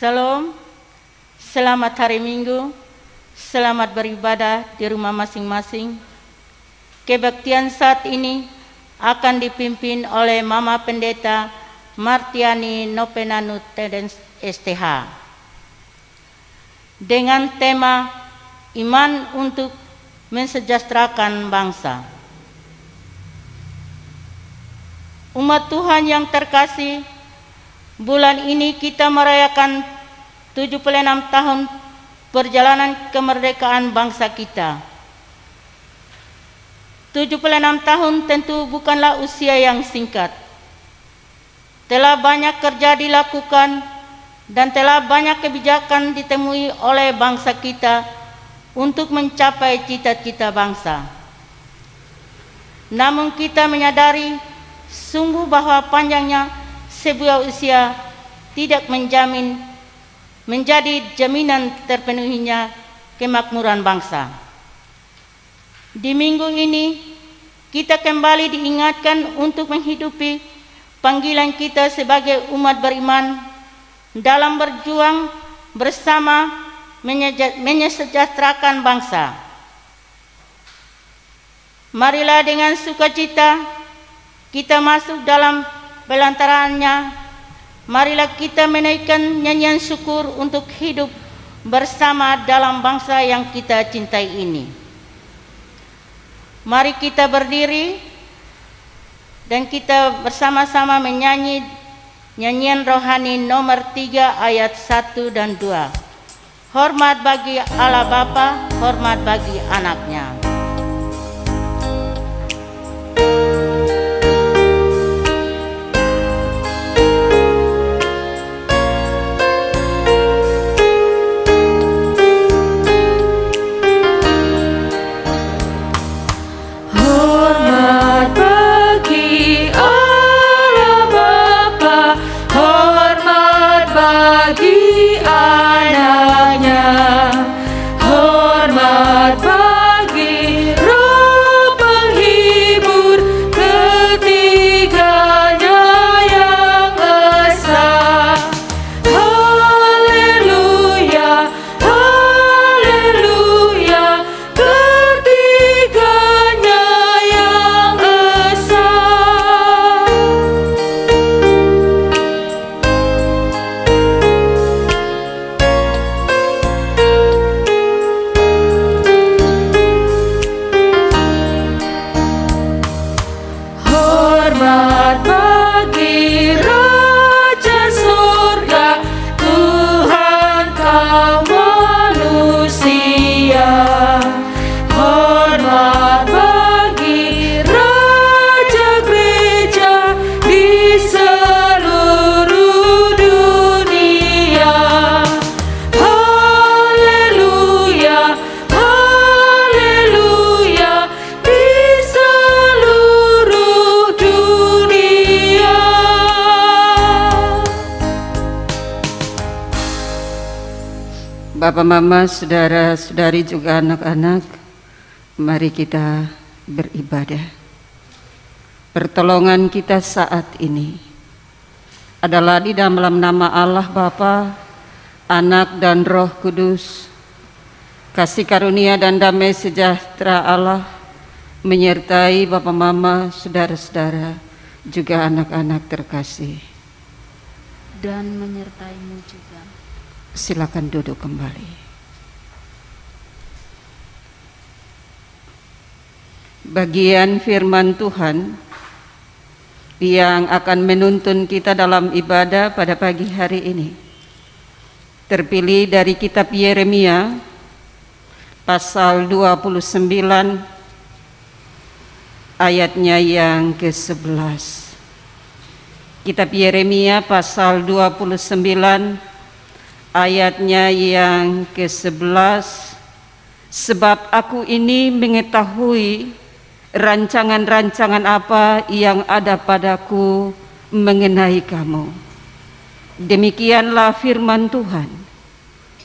Shalom, selamat hari Minggu, selamat beribadah di rumah masing-masing. Kebaktian saat ini akan dipimpin oleh Mama Pendeta Martiani Nopenanut Tedens STH dengan tema Iman untuk Mensejahterakan Bangsa. Umat Tuhan yang terkasih, bulan ini kita merayakan 76 tahun perjalanan kemerdekaan bangsa kita. 76 tahun tentu bukanlah usia yang singkat. Telah banyak kerja dilakukan dan telah banyak kebijakan ditemui oleh bangsa kita untuk mencapai cita-cita bangsa. Namun kita menyadari sungguh bahwa panjangnya sebuah usia tidak menjadi jaminan terpenuhinya kemakmuran bangsa. Di minggu ini kita kembali diingatkan untuk menghidupi panggilan kita sebagai umat beriman dalam berjuang bersama menyejahterakan bangsa. Marilah dengan sukacita kita masuk dalam pelantaraannya. Marilah kita menaikkan nyanyian syukur untuk hidup bersama dalam bangsa yang kita cintai ini. Mari kita berdiri dan kita bersama-sama menyanyi nyanyian rohani nomor 3 ayat 1 dan 2. Hormat bagi Allah Bapa, hormat bagi anaknya. Bapak, Mama, saudara-saudari juga anak-anak, mari kita beribadah. Pertolongan kita saat ini adalah di dalam nama Allah Bapa, Anak dan Roh Kudus. Kasih karunia dan damai sejahtera Allah menyertai Bapak, Mama, saudara-saudara, juga anak-anak terkasih. Dan menyertaimu juga. Silakan duduk kembali. Bagian firman Tuhan yang akan menuntun kita dalam ibadah pada pagi hari ini terpilih dari kitab Yeremia pasal 29 ayatnya yang ke-11. Kitab Yeremia pasal 29 ayatnya yang ke-11. Sebab aku ini mengetahui rancangan-rancangan apa yang ada padaku mengenai kamu. Demikianlah firman Tuhan,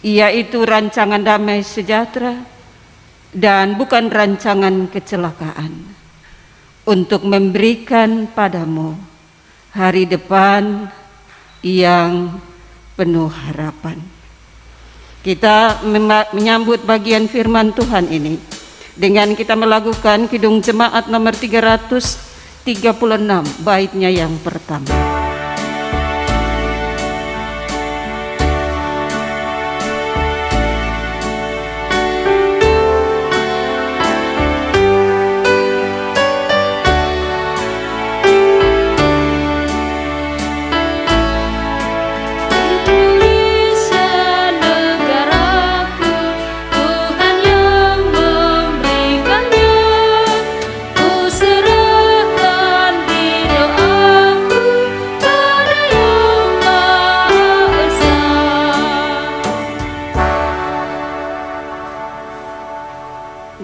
yaitu rancangan damai sejahtera dan bukan rancangan kecelakaan, untuk memberikan padamu hari depan yang penuh harapan. Kita menyambut bagian firman Tuhan ini dengan kita melakukan Kidung Jemaat nomor 336, baitnya yang pertama.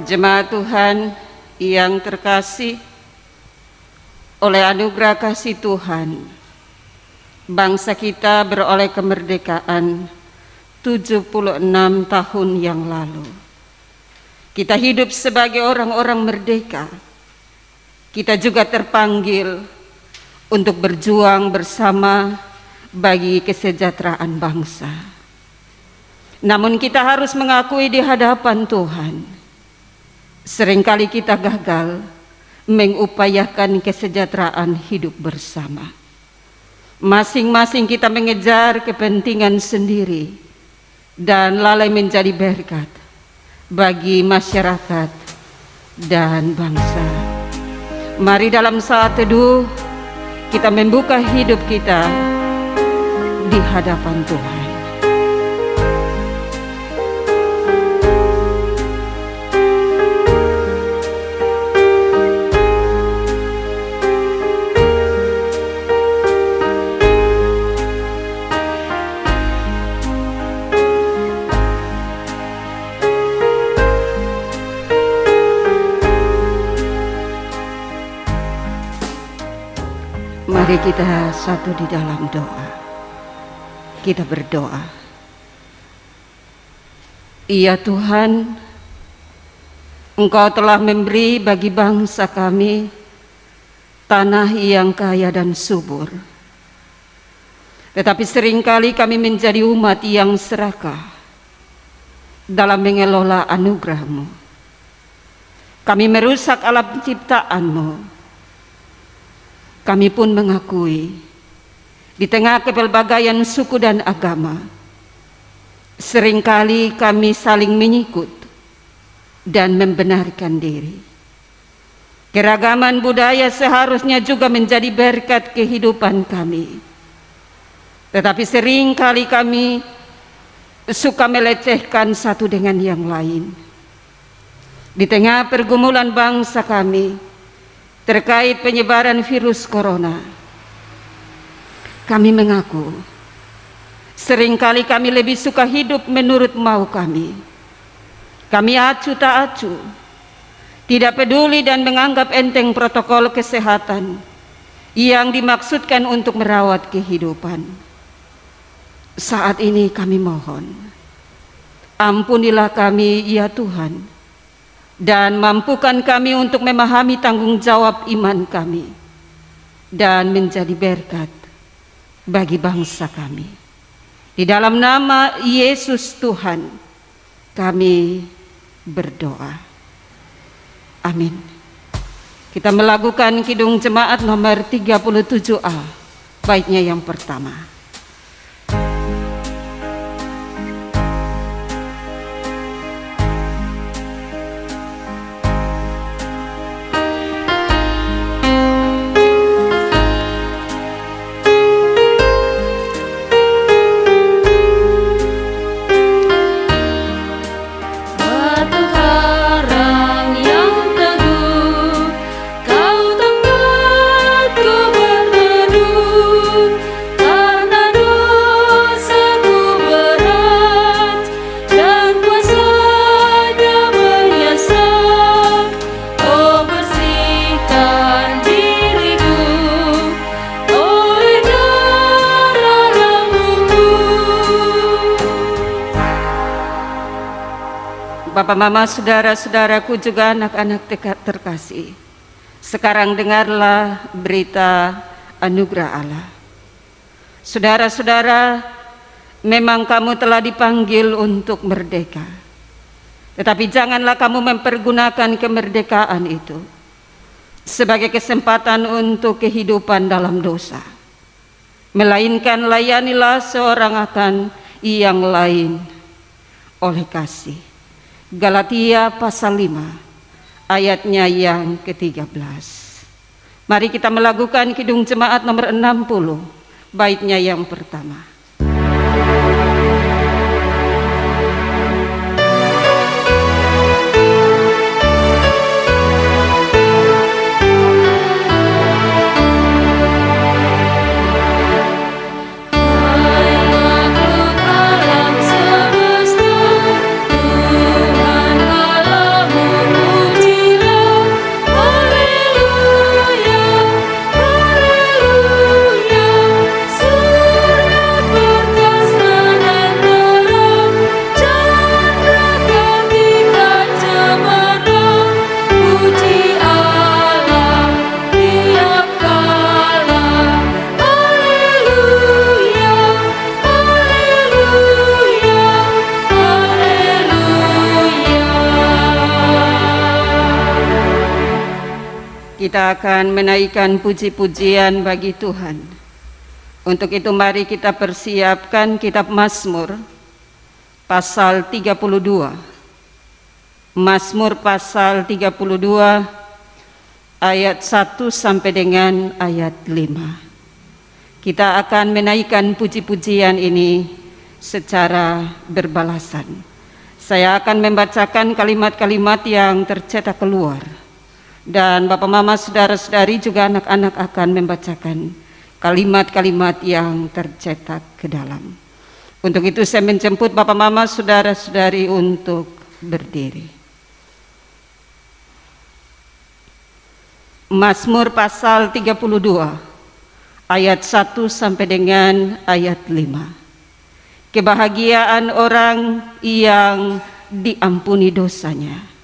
Jemaat Tuhan yang terkasih, oleh anugerah kasih Tuhan, bangsa kita beroleh kemerdekaan 76 tahun yang lalu. Kita hidup sebagai orang-orang merdeka. Kita juga terpanggil untuk berjuang bersama bagi kesejahteraan bangsa. Namun kita harus mengakui di hadapan Tuhan, seringkali kita gagal mengupayakan kesejahteraan hidup bersama. Masing-masing kita mengejar kepentingan sendiri dan lalai menjadi berkat bagi masyarakat dan bangsa. Mari dalam saat teduh kita membuka hidup kita di hadapan Tuhan. Mari kita satu di dalam doa. Kita berdoa. Ya Tuhan, Engkau telah memberi bagi bangsa kami tanah yang kaya dan subur. Tetapi seringkali kami menjadi umat yang serakah dalam mengelola anugerah-Mu. Kami merusak alam ciptaan-Mu. Kami pun mengakui di tengah kepelbagaian suku dan agama, seringkali kami saling menyikut dan membenarkan diri. Keragaman budaya seharusnya juga menjadi berkat kehidupan kami. Tetapi seringkali kami suka melecehkan satu dengan yang lain. Di tengah pergumulan bangsa kami terkait penyebaran virus corona, kami mengaku seringkali kami lebih suka hidup menurut mau kami. Kami acuh tak acuh, tidak peduli dan menganggap enteng protokol kesehatan yang dimaksudkan untuk merawat kehidupan. Saat ini kami mohon, ampunilah kami ya Tuhan, dan mampukan kami untuk memahami tanggung jawab iman kami dan menjadi berkat bagi bangsa kami. Di dalam nama Yesus Tuhan kami berdoa. Amin. Kita melakukan Kidung Jemaat nomor 37A, baitnya yang pertama. Bapak, Mama, saudara-saudaraku juga anak-anak terkasih, sekarang dengarlah berita anugerah Allah. Saudara-saudara, memang kamu telah dipanggil untuk merdeka. Tetapi janganlah kamu mempergunakan kemerdekaan itu sebagai kesempatan untuk kehidupan dalam dosa, melainkan layanilah seorang akan yang lain oleh kasih. Galatia pasal 5 ayatnya yang ke-13. Mari kita melakukan Kidung Jemaat nomor 60, baitnya yang pertama. Kita akan menaikkan puji-pujian bagi Tuhan. Untuk itu mari kita persiapkan kitab Mazmur pasal 32. Mazmur pasal 32 ayat 1 sampai dengan ayat 5. Kita akan menaikkan puji-pujian ini secara berbalasan. Saya akan membacakan kalimat-kalimat yang tercetak keluar. Dan Bapak Mama, saudara-saudari juga anak-anak akan membacakan kalimat-kalimat yang tercetak ke dalam. Untuk itu saya menjemput Bapak Mama, saudara-saudari untuk berdiri. Mazmur pasal 32 ayat 1 sampai dengan ayat 5. Kebahagiaan orang yang diampuni dosanya.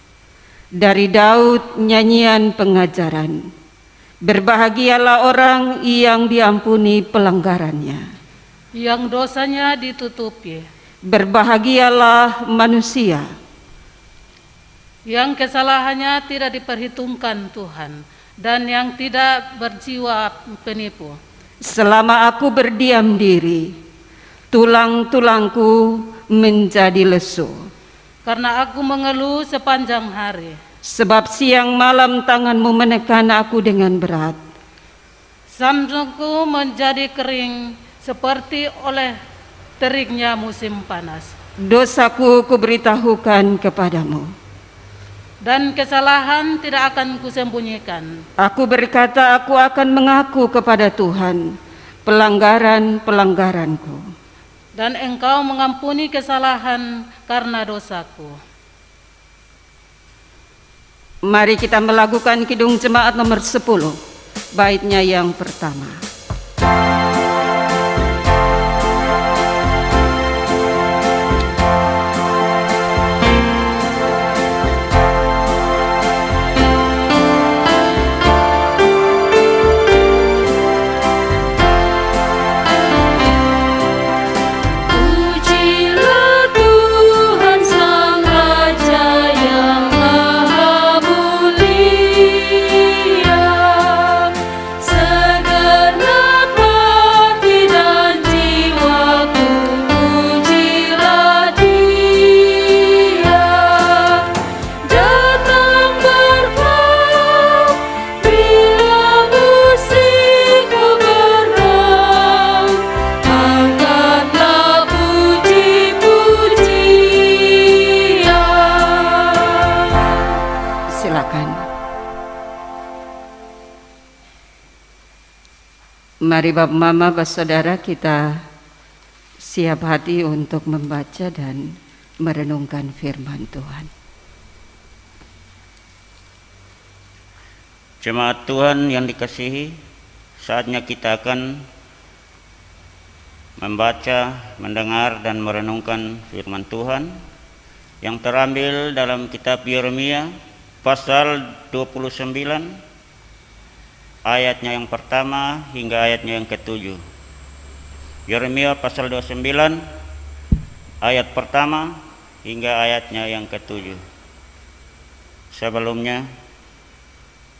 Dari Daud nyanyian pengajaran. Berbahagialah orang yang diampuni pelanggarannya, yang dosanya ditutupi. Berbahagialah manusia yang kesalahannya tidak diperhitungkan Tuhan, dan yang tidak berjiwa penipu. Selama aku berdiam diri, tulang-tulangku menjadi lesu. Karena aku mengeluh sepanjang hari. Sebab siang malam tanganmu menekan aku dengan berat. Sandungku menjadi kering seperti oleh teriknya musim panas. Dosaku kuberitahukan kepadamu, dan kesalahan tidak akan kusembunyikan. Aku berkata, aku akan mengaku kepada Tuhan pelanggaran-pelanggaranku. Dan Engkau mengampuni kesalahan karena dosaku. Mari kita melakukan Kidung Jemaat nomor 10, baitnya yang pertama. Mari Bapak Mama, Bapak Saudara, kita siap hati untuk membaca dan merenungkan firman Tuhan. Jemaat Tuhan yang dikasihi, saatnya kita akan membaca, mendengar dan merenungkan firman Tuhan yang terambil dalam kitab Yeremia pasal 29 ayatnya yang pertama hingga ayatnya yang ke-7. Yeremia pasal 29 ayat pertama hingga ayatnya yang ke-7. Sebelumnya,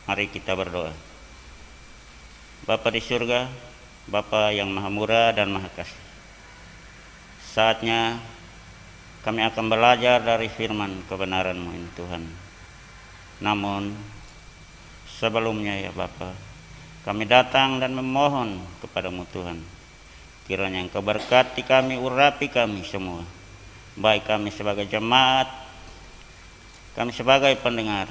mari kita berdoa. Bapa di surga, Bapa yang maha murah dan maha kasih, saatnya kami akan belajar dari firman kebenaran-Mu ini Tuhan. Namun sebelumnya ya Bapa, kami datang dan memohon kepada-Mu Tuhan, kiranya Engkau berkati kami, urapi kami semua, baik kami sebagai jemaat, kami sebagai pendengar,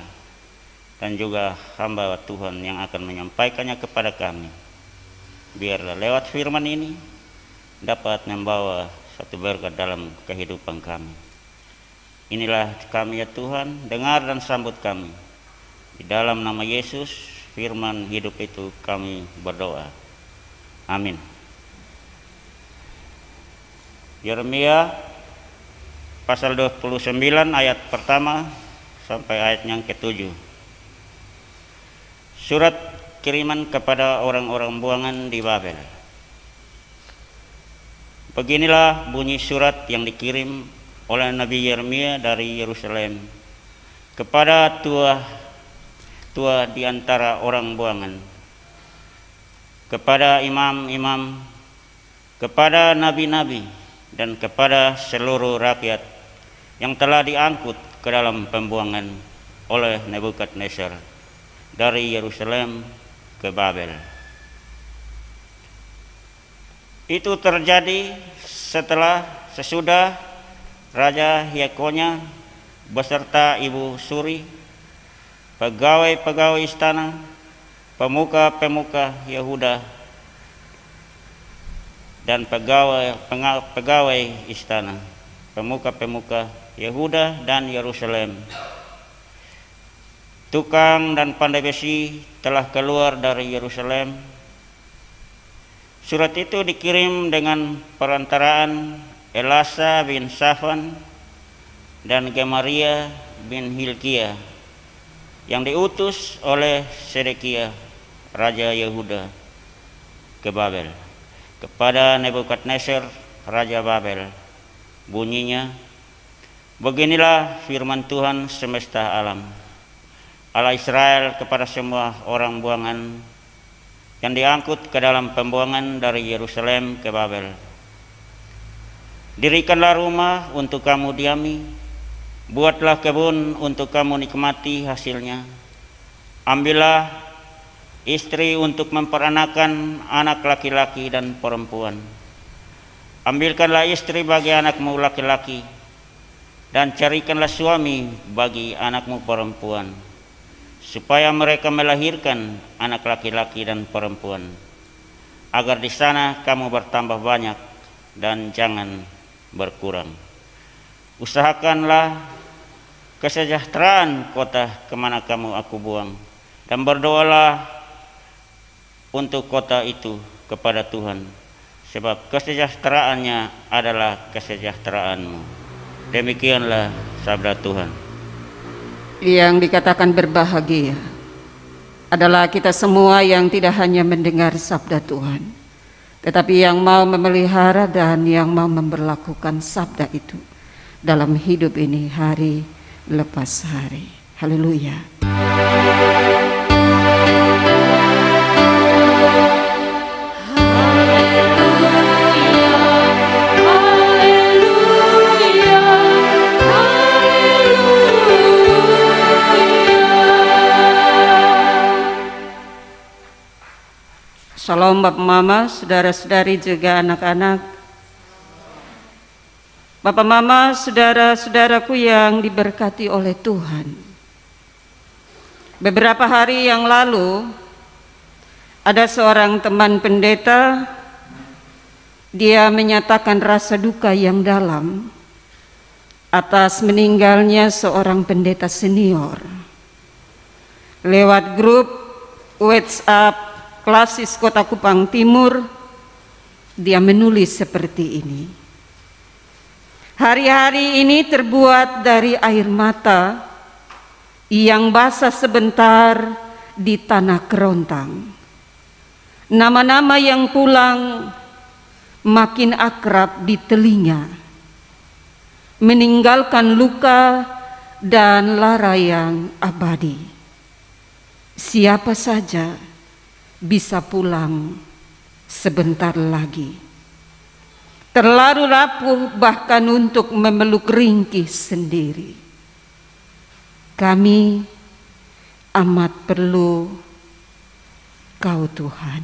dan juga hamba Tuhan yang akan menyampaikannya kepada kami. Biarlah lewat firman ini dapat membawa satu berkat dalam kehidupan kami. Inilah kami ya Tuhan, dengar dan sambut kami. Di dalam nama Yesus, firman hidup itu kami berdoa. Amin. Yeremia pasal 29 ayat pertama sampai ayat yang ke-7. Surat kiriman kepada orang-orang buangan di Babel. Beginilah bunyi surat yang dikirim oleh Nabi Yeremia dari Yerusalem kepada tua di antara orang buangan, kepada imam-imam, kepada nabi-nabi, dan kepada seluruh rakyat yang telah diangkut ke dalam pembuangan oleh Nebukadnezar dari Yerusalem ke Babel. Itu terjadi sesudah Raja Yekonya beserta Ibu Suri, pegawai-pegawai istana, pemuka-pemuka Yehuda, dan pegawai istana, pemuka-pemuka Yehuda dan Yerusalem, tukang dan pandai besi telah keluar dari Yerusalem. Surat itu dikirim dengan perantaraan Elasa bin Safan dan Gemaria bin Hilkiah yang diutus oleh Sedekia, Raja Yehuda, ke Babel, kepada Nebukadnezar, Raja Babel. Bunyinya, beginilah firman Tuhan semesta alam, Allah Israel, kepada semua orang buangan yang diangkut ke dalam pembuangan dari Yerusalem ke Babel. Dirikanlah rumah untuk kamu diami, buatlah kebun untuk kamu nikmati hasilnya. Ambillah istri untuk memperanakan anak laki-laki dan perempuan. Ambilkanlah istri bagi anakmu laki-laki, dan carikanlah suami bagi anakmu perempuan, supaya mereka melahirkan anak laki-laki dan perempuan, agar di sana kamu bertambah banyak dan jangan berkurang. Usahakanlah kesejahteraan kota kemana kamu aku buang, dan berdoalah untuk kota itu kepada Tuhan, sebab kesejahteraannya adalah kesejahteraanmu. Demikianlah sabda Tuhan. Yang dikatakan berbahagia adalah kita semua yang tidak hanya mendengar sabda Tuhan, tetapi yang mau memelihara dan yang mau memperlakukan sabda itu dalam hidup ini hari lepas hari. Haleluya. Shalom Bapak Mama, saudara-saudari juga anak-anak. Bapak Mama, saudara-saudaraku yang diberkati oleh Tuhan. Beberapa hari yang lalu ada seorang teman pendeta, dia menyatakan rasa duka yang dalam atas meninggalnya seorang pendeta senior. Lewat grup WhatsApp Klasis Kota Kupang Timur, dia menulis seperti ini. Hari-hari ini terbuat dari air mata yang basah sebentar di tanah kerontang. Nama-nama yang pulang makin akrab di telinga. meninggalkan luka dan lara yang abadi. Siapa saja bisa pulang sebentar lagi. Terlalu rapuh bahkan untuk memeluk ringkih sendiri. Kami amat perlu Kau Tuhan.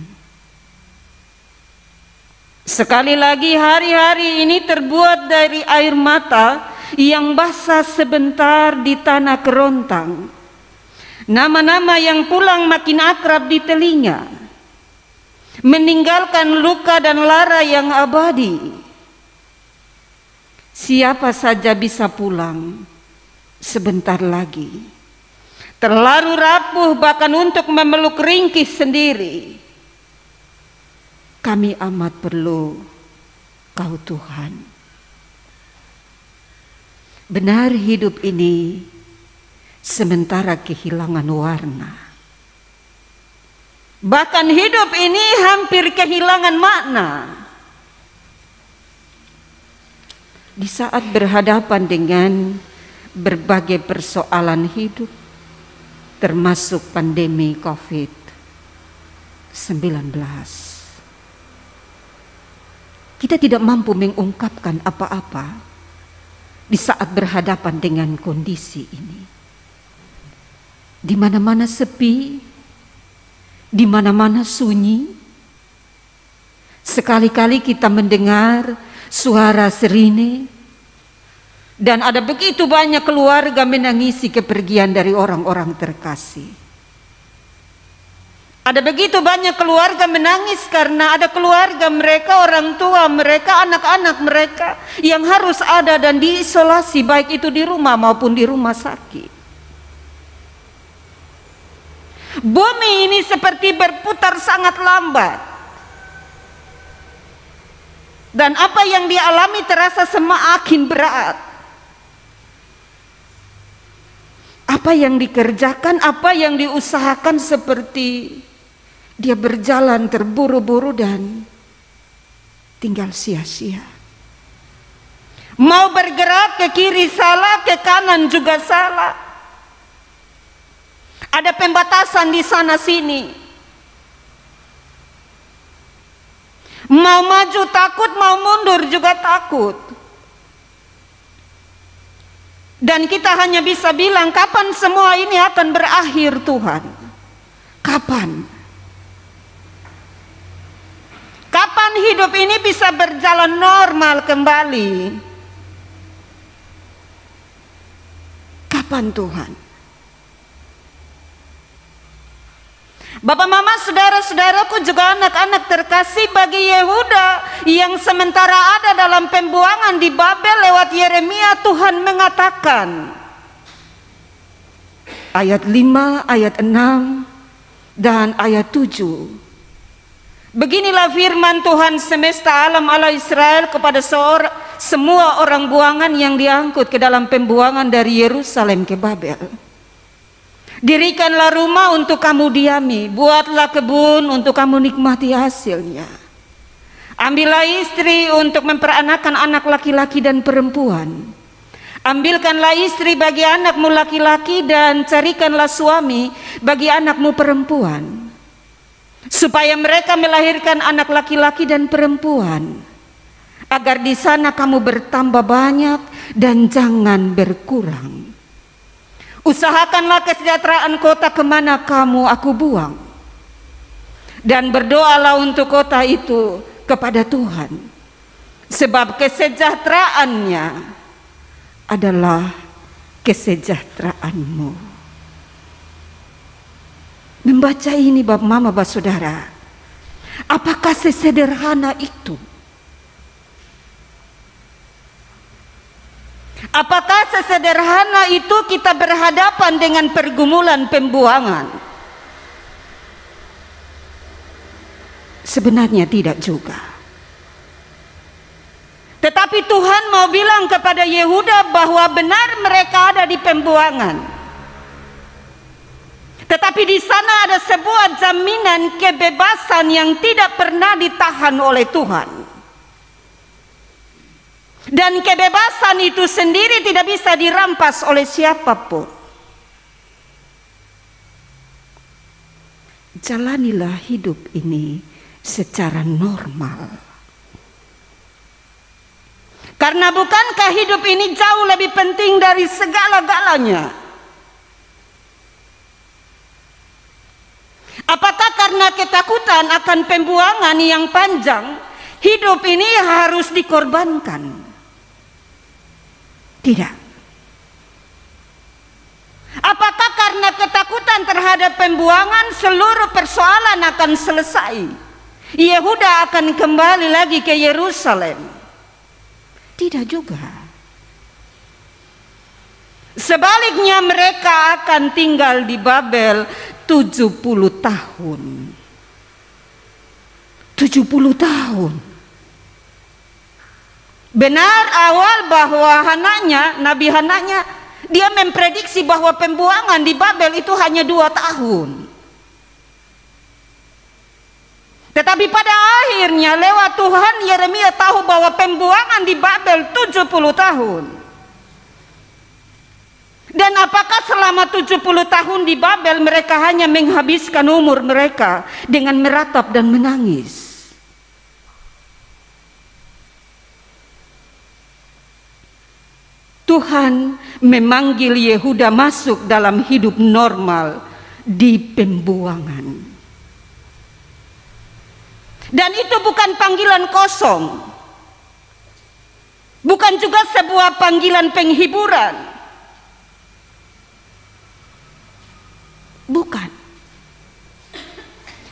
Sekali lagi hari-hari ini terbuat dari air mata yang basah sebentar di tanah kerontang. Nama-nama yang pulang makin akrab di telinga, meninggalkan luka dan lara yang abadi. Siapa saja bisa pulang sebentar lagi. Terlalu rapuh bahkan untuk memeluk ringkih sendiri. Kami amat perlu Kau Tuhan. Benar hidup ini sementara kehilangan warna. Bahkan hidup ini hampir kehilangan makna. Di saat berhadapan dengan berbagai persoalan hidup, termasuk pandemi COVID-19, kita tidak mampu mengungkapkan apa-apa di saat berhadapan dengan kondisi ini. Di mana-mana sepi, di mana-mana sunyi. Sekali-kali kita mendengar suara sirine, dan ada begitu banyak keluarga menangisi kepergian dari orang-orang terkasih. Ada begitu banyak keluarga menangis karena ada keluarga mereka, orang tua mereka, anak-anak mereka yang harus ada dan diisolasi, baik itu di rumah maupun di rumah sakit. Bumi ini seperti berputar sangat lambat. Dan apa yang dialami terasa semakin berat. Apa yang dikerjakan, apa yang diusahakan seperti dia berjalan terburu-buru dan tinggal sia-sia. Mau bergerak ke kiri salah, ke kanan juga salah. Ada pembatasan di sana sini. Mau maju takut, mau mundur juga takut. Dan kita hanya bisa bilang, kapan semua ini akan berakhir Tuhan? Kapan? Kapan hidup ini bisa berjalan normal kembali? Kapan Tuhan? Bapak, mama, saudara-saudaraku juga anak-anak terkasih, bagi Yehuda yang sementara ada dalam pembuangan di Babel lewat Yeremia, Tuhan mengatakan, ayat 5, ayat 6, dan ayat 7. Beginilah firman Tuhan semesta alam Allah Israel kepada semua orang buangan yang diangkut ke dalam pembuangan dari Yerusalem ke Babel. Dirikanlah rumah untuk kamu diami, buatlah kebun untuk kamu nikmati hasilnya. Ambillah istri untuk memperanakan anak laki-laki dan perempuan. Ambilkanlah istri bagi anakmu laki-laki dan carikanlah suami bagi anakmu perempuan, supaya mereka melahirkan anak laki-laki dan perempuan, agar di sana kamu bertambah banyak dan jangan berkurang. Usahakanlah kesejahteraan kota kemana kamu aku buang, dan berdoalah untuk kota itu kepada Tuhan, sebab kesejahteraannya adalah kesejahteraanmu. Membaca ini Bapak, Mama, Bapak, Saudara, apakah sesederhana itu? Apakah sesederhana itu kita berhadapan dengan pergumulan pembuangan? Sebenarnya tidak juga. Tetapi Tuhan mau bilang kepada Yehuda bahwa benar mereka ada di pembuangan, tetapi di sana ada sebuah jaminan kebebasan yang tidak pernah ditahan oleh Tuhan. Dan kebebasan itu sendiri tidak bisa dirampas oleh siapapun. Jalanilah hidup ini secara normal. Karena bukankah hidup ini jauh lebih penting dari segala-galanya? Apakah karena ketakutan akan pembuangan yang panjang, hidup ini harus dikorbankan? Tidak. Apakah karena ketakutan terhadap pembuangan seluruh persoalan akan selesai? Yehuda akan kembali lagi ke Yerusalem? Tidak juga. Sebaliknya mereka akan tinggal di Babel 70 tahun. 70 tahun. Benar awal bahwa Nabi Hananya, dia memprediksi bahwa pembuangan di Babel itu hanya 2 tahun. Tetapi pada akhirnya lewat Tuhan, Yeremia tahu bahwa pembuangan di Babel 70 tahun. Dan apakah selama 70 tahun di Babel mereka hanya menghabiskan umur mereka dengan meratap dan menangis? Tuhan memanggil Yehuda masuk dalam hidup normal di pembuangan. Dan itu bukan panggilan kosong. Bukan juga sebuah panggilan penghiburan. Bukan.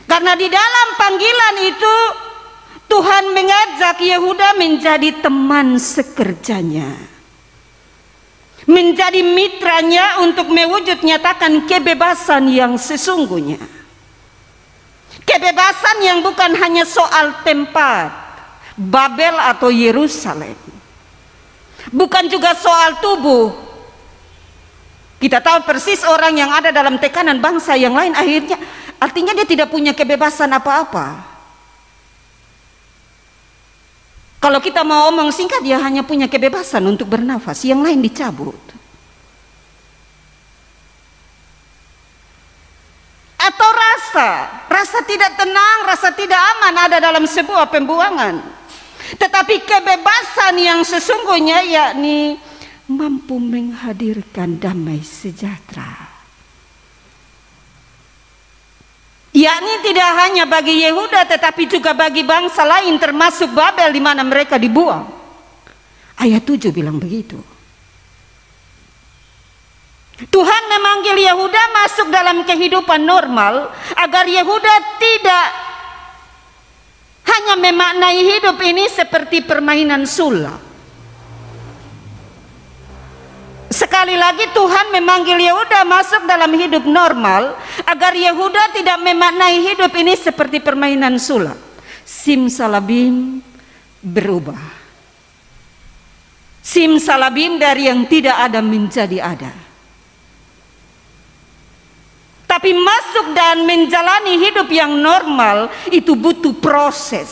Karena di dalam panggilan itu Tuhan mengajak Yehuda menjadi teman sekerjanya, menjadi mitranya untuk mewujud nyatakan kebebasan yang sesungguhnya. Kebebasan yang bukan hanya soal tempat, Babel atau Yerusalem. Bukan juga soal tubuh. Kita tahu persis orang yang ada dalam tekanan bangsa yang lain artinya dia tidak punya kebebasan apa-apa. Kalau kita mau omong singkat, dia hanya punya kebebasan untuk bernafas, yang lain dicabut. Atau rasa tidak tenang, rasa tidak aman ada dalam sebuah pembuangan. Tetapi kebebasan yang sesungguhnya yakni mampu menghadirkan damai sejahtera. Yakni tidak hanya bagi Yehuda tetapi juga bagi bangsa lain termasuk Babel di mana mereka dibuang. Ayat 7 bilang begitu. Tuhan memanggil Yehuda masuk dalam kehidupan normal agar Yehuda tidak hanya memaknai hidup ini seperti permainan sulap. Sekali lagi Tuhan memanggil Yehuda masuk dalam hidup normal agar Yehuda tidak memaknai hidup ini seperti permainan sulap. Simsalabim berubah. Simsalabim dari yang tidak ada menjadi ada. Tapi masuk dan menjalani hidup yang normal itu butuh proses.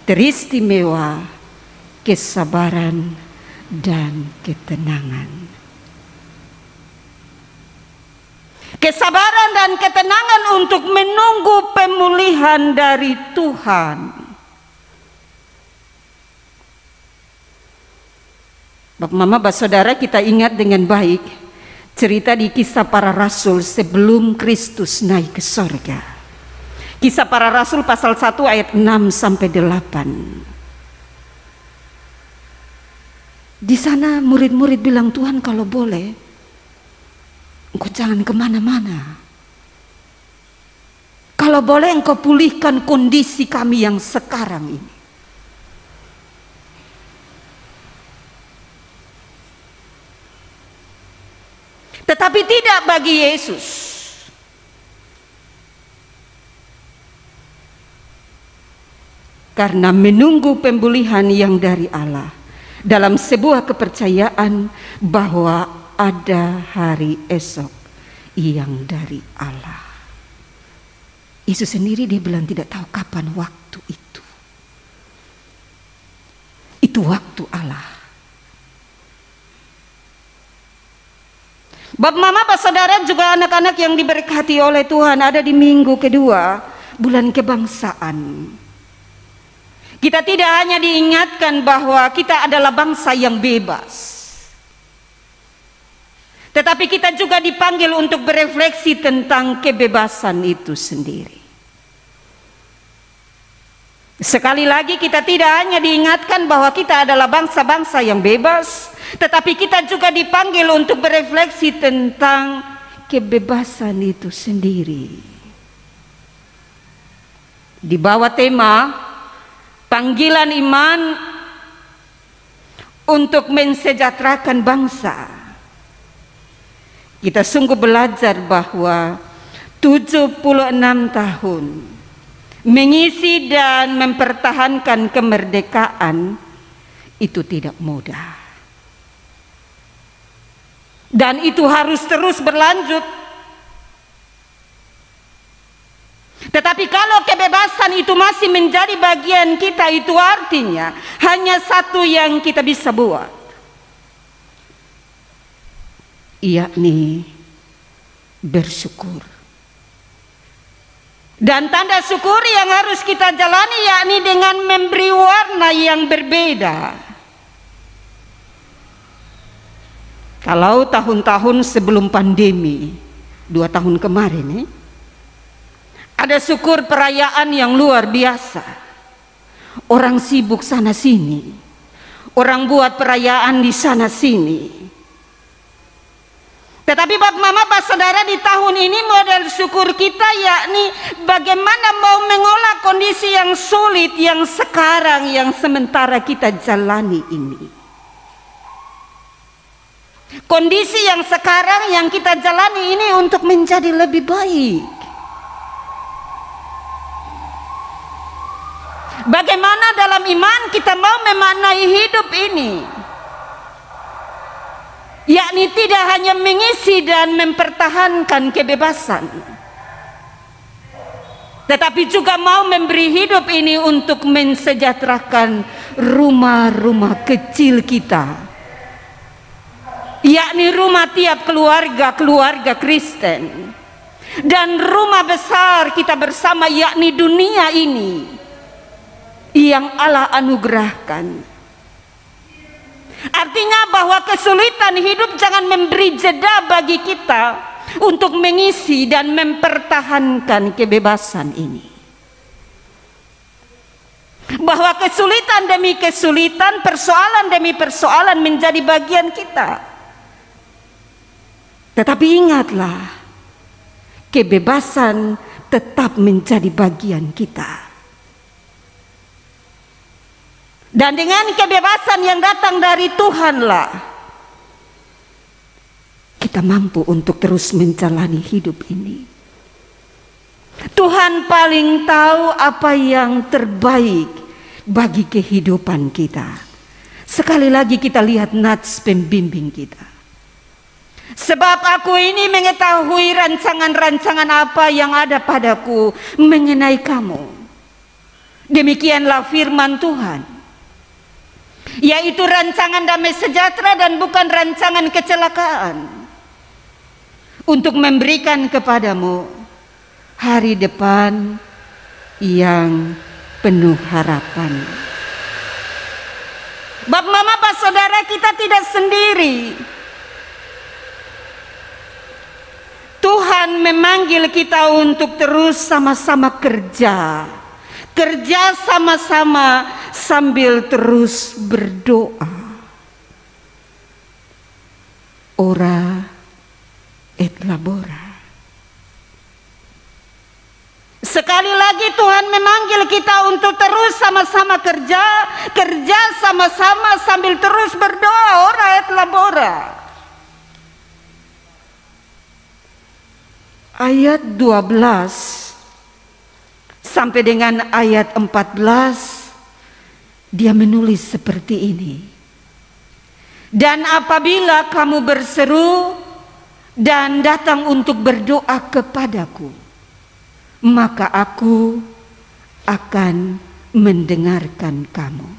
Teristimewa kesabaran dan ketenangan. Kesabaran dan ketenangan untuk menunggu pemulihan dari Tuhan. Bapak Mama, Bapak Saudara, kita ingat dengan baik cerita di Kisah Para Rasul sebelum Kristus naik ke sorga. Kisah Para Rasul pasal 1 ayat 6 sampai 8. Di sana murid-murid bilang, Tuhan kalau boleh, Engkau jangan kemana-mana. Kalau boleh Engkau pulihkan kondisi kami yang sekarang ini. Tetapi tidak bagi Yesus. Karena menunggu pemulihan yang dari Allah, dalam sebuah kepercayaan bahwa ada hari esok yang dari Allah. Yesus sendiri dia bilang tidak tahu kapan waktu itu. itu waktu Allah. Bapak, mama, Pak, saudara, juga anak-anak yang diberkati oleh Tuhan, ada di minggu kedua bulan kebangsaan. Kita tidak hanya diingatkan bahwa kita adalah bangsa yang bebas, tetapi kita juga dipanggil untuk berefleksi tentang kebebasan itu sendiri. Sekali lagi, kita tidak hanya diingatkan bahwa kita adalah bangsa-bangsa yang bebas, tetapi kita juga dipanggil untuk berefleksi tentang kebebasan itu sendiri. Di bawah tema panggilan iman untuk mensejahterakan bangsa, kita sungguh belajar bahwa 76 tahun mengisi dan mempertahankan kemerdekaan itu tidak mudah. Dan itu harus terus berlanjut. Tetapi kalau kebebasan itu masih menjadi bagian kita, itu artinya hanya satu yang kita bisa buat, yakni bersyukur. Dan tanda syukur yang harus kita jalani yakni dengan memberi warna yang berbeda. Kalau tahun-tahun sebelum pandemi, 2 tahun kemarin, ada syukur perayaan yang luar biasa. Orang sibuk sana sini, orang buat perayaan di sana sini. Tetapi Bapak, Mama, Pak, saudara, di tahun ini model syukur kita yakni bagaimana mau mengolah kondisi yang sulit yang sekarang, yang sementara kita jalani ini. Kondisi yang sekarang yang kita jalani ini untuk menjadi lebih baik. Bagaimana dalam iman kita mau memaknai hidup ini, yakni tidak hanya mengisi dan mempertahankan kebebasan, tetapi juga mau memberi hidup ini untuk mensejahterakan rumah-rumah kecil kita, yakni rumah tiap keluarga Kristen, dan rumah besar kita bersama, yakni dunia ini yang Allah anugerahkan. Artinya bahwa kesulitan hidup jangan memberi jeda bagi kita untuk mengisi dan mempertahankan kebebasan ini. Bahwa kesulitan demi kesulitan, persoalan demi persoalan menjadi bagian kita. Tetapi ingatlah, kebebasan tetap menjadi bagian kita. Dan dengan kebebasan yang datang dari Tuhanlah kita mampu untuk terus menjalani hidup ini. Tuhan paling tahu apa yang terbaik bagi kehidupan kita. Sekali lagi kita lihat nats pembimbing kita. Sebab aku ini mengetahui rancangan-rancangan apa yang ada padaku mengenai kamu. Demikianlah firman Tuhan, yaitu rancangan damai sejahtera dan bukan rancangan kecelakaan, untuk memberikan kepadamu hari depan yang penuh harapan. Bapak, Mama, Pak, saudara, kita tidak sendiri. Tuhan memanggil kita untuk terus sama-sama kerja sama-sama sambil terus berdoa. Ora et labora. Sekali lagi Tuhan memanggil kita untuk terus sama-sama kerja sama-sama sambil terus berdoa. Ora et labora. Ayat 12 sampai dengan ayat 14, dia menulis seperti ini. Dan apabila kamu berseru dan datang untuk berdoa kepadaku, maka aku akan mendengarkan kamu.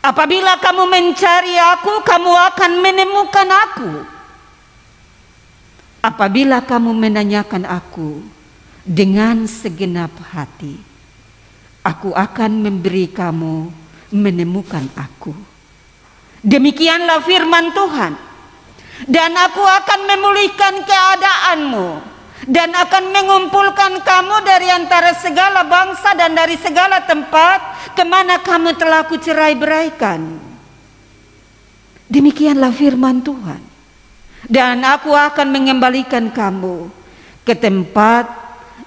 Apabila kamu mencari aku, kamu akan menemukan aku. Apabila kamu menanyakan aku dengan segenap hati, aku akan memberi kamu menemukan aku. Demikianlah firman Tuhan. Dan aku akan memulihkan keadaanmu dan akan mengumpulkan kamu dari antara segala bangsa dan dari segala tempat kemana kamu telah kucerai-beraikan. Demikianlah firman Tuhan. Dan aku akan mengembalikan kamu ke tempat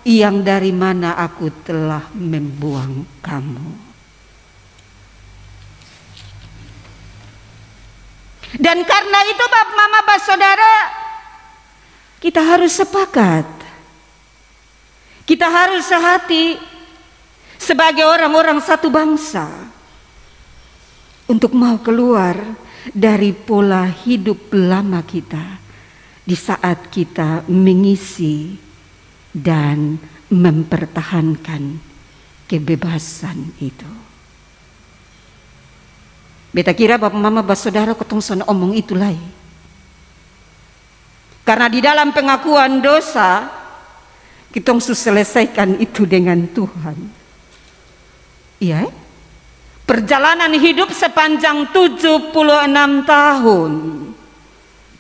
yang dari mana aku telah membuang kamu. Dan karena itu Bapak, Mama, Bapak, Saudara, kita harus sepakat. Kita harus sehati sebagai orang-orang satu bangsa untuk mau keluar dari pola hidup lama kita di saat kita mengisi dan mempertahankan kebebasan itu. Beta kira Bapak Mama Bapak Saudara ketong sana omong itu lagi. Karena di dalam pengakuan dosa kita harus selesaikan itu dengan Tuhan. Iya. Perjalanan hidup sepanjang 76 tahun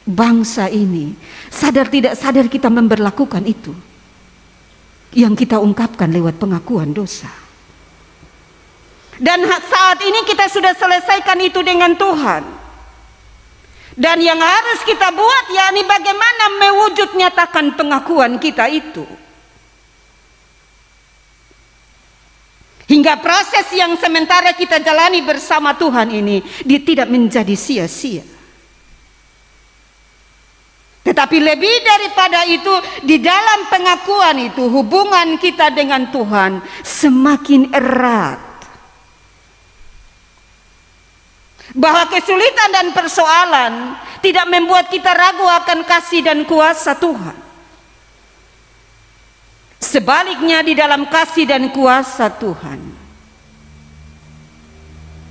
bangsa ini, sadar tidak sadar kita memberlakukan itu yang kita ungkapkan lewat pengakuan dosa. Dan saat ini kita sudah selesaikan itu dengan Tuhan. Dan yang harus kita buat yakni bagaimana mewujud nyatakan pengakuan kita itu. Hingga proses yang sementara kita jalani bersama Tuhan ini dia tidak menjadi sia-sia. Tetapi lebih daripada itu, di dalam pengakuan itu hubungan kita dengan Tuhan semakin erat. Bahwa kesulitan dan persoalan tidak membuat kita ragu akan kasih dan kuasa Tuhan. Sebaliknya di dalam kasih dan kuasa Tuhan,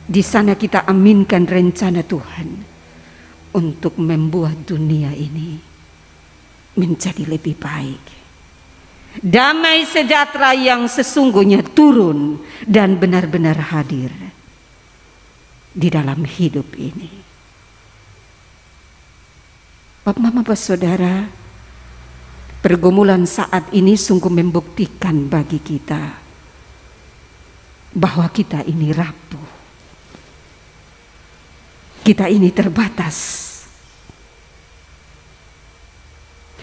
di sana kita aminkan rencana Tuhan untuk membuat dunia ini menjadi lebih baik. Damai sejahtera yang sesungguhnya turun dan benar-benar hadir di dalam hidup ini. Bapak, Mama, Bapak, Saudara, pergumulan saat ini sungguh membuktikan bagi kita bahwa kita ini rapuh. Kita ini terbatas.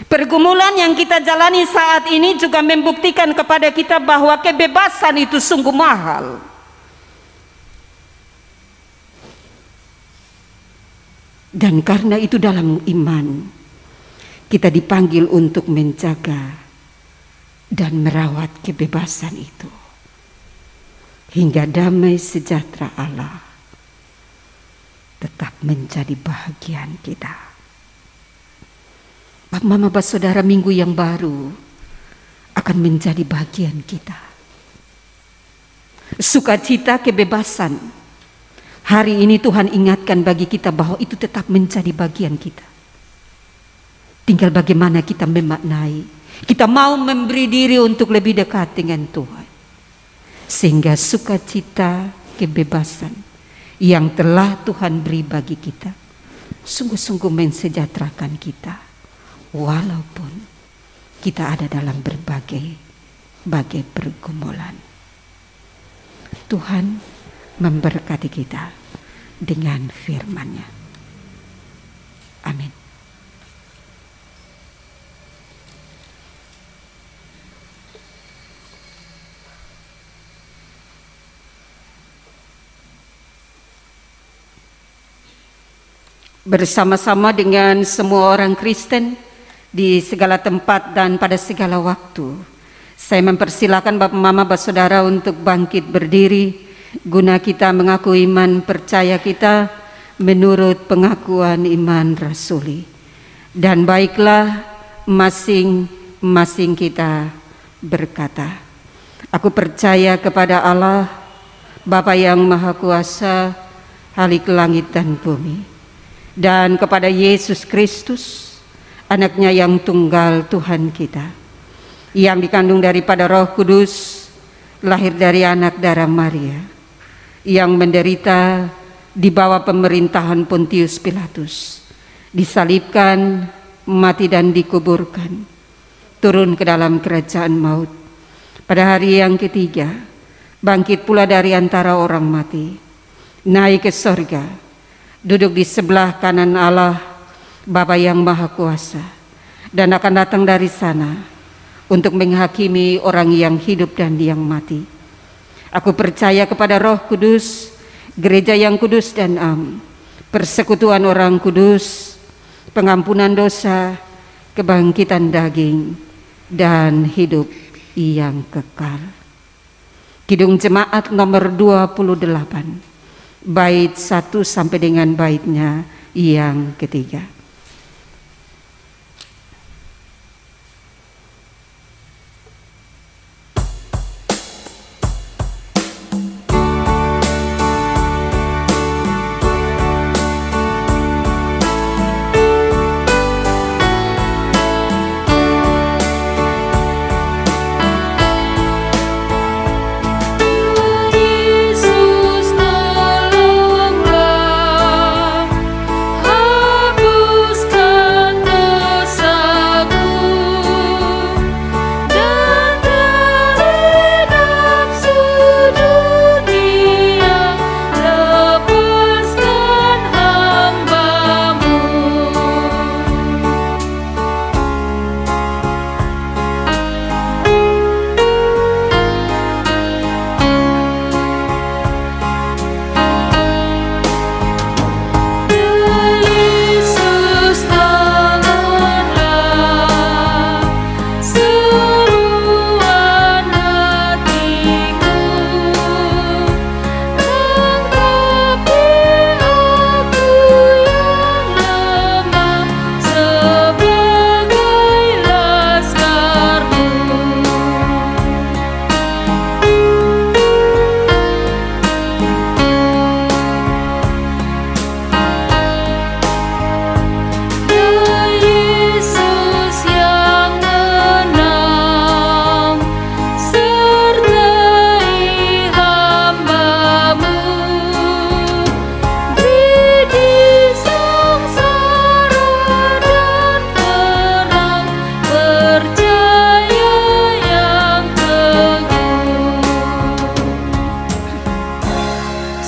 Pergumulan yang kita jalani saat ini juga membuktikan kepada kita bahwa kebebasan itu sungguh mahal. Dan karena itu dalam iman kita dipanggil untuk menjaga dan merawat kebebasan itu hingga damai sejahtera Allah tetap menjadi bahagian kita. Bapak, Mama, Bapak, Saudara, minggu yang baru akan menjadi bagian kita. Sukacita kebebasan. Hari ini Tuhan ingatkan bagi kita bahwa itu tetap menjadi bagian kita. Tinggal bagaimana kita memaknai. Kita mau memberi diri untuk lebih dekat dengan Tuhan. Sehingga sukacita kebebasan yang telah Tuhan beri bagi kita sungguh-sungguh mensejahterakan kita. Walaupun kita ada dalam berbagai pergumulan. Tuhan memberkati kita dengan firman-Nya. Amin. Bersama-sama dengan semua orang Kristen di segala tempat dan pada segala waktu, saya mempersilakan Bapak, Mama, Bapak, Saudara untuk bangkit berdiri guna kita mengaku iman percaya kita menurut pengakuan iman rasuli. Dan baiklah masing-masing kita berkata, aku percaya kepada Allah Bapa yang Maha Kuasa, Halik langit dan bumi, dan kepada Yesus Kristus, anaknya yang tunggal Tuhan kita, yang dikandung daripada Roh Kudus, lahir dari anak darah Maria, yang menderita di bawah pemerintahan Pontius Pilatus, disalibkan, mati dan dikuburkan, turun ke dalam kerajaan maut. Pada hari yang ketiga, bangkit pula dari antara orang mati, naik ke sorga, duduk di sebelah kanan Allah, Bapa yang Maha Kuasa, dan akan datang dari sana untuk menghakimi orang yang hidup dan yang mati. Aku percaya kepada Roh Kudus, gereja yang kudus dan am, persekutuan orang kudus, pengampunan dosa, kebangkitan daging, dan hidup yang kekal. Kidung Jemaat nomor 28, bait 1 sampai dengan baitnya yang ketiga.